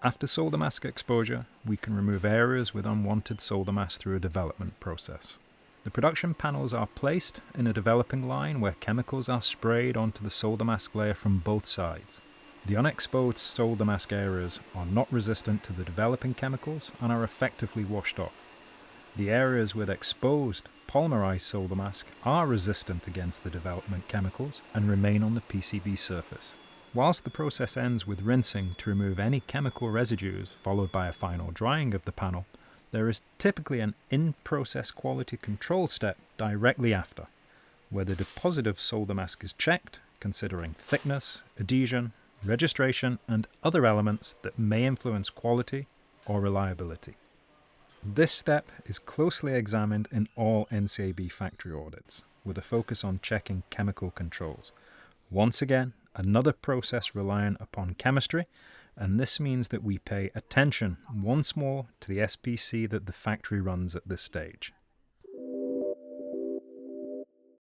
After solder mask exposure, we can remove areas with unwanted solder mask through a development process. The production panels are placed in a developing line where chemicals are sprayed onto the solder mask layer from both sides. The unexposed solder mask areas are not resistant to the developing chemicals and are effectively washed off. The areas with exposed polymerized solder mask are resistant against the development chemicals and remain on the PCB surface. Whilst the process ends with rinsing to remove any chemical residues followed by a final drying of the panel, there is typically an in-process quality control step directly after, where the deposit of solder mask is checked, considering thickness, adhesion, registration, and other elements that may influence quality or reliability. This step is closely examined in all NCAB factory audits, with a focus on checking chemical controls. Once again, another process reliant upon chemistry, and this means that we pay attention once more to the SPC that the factory runs at this stage.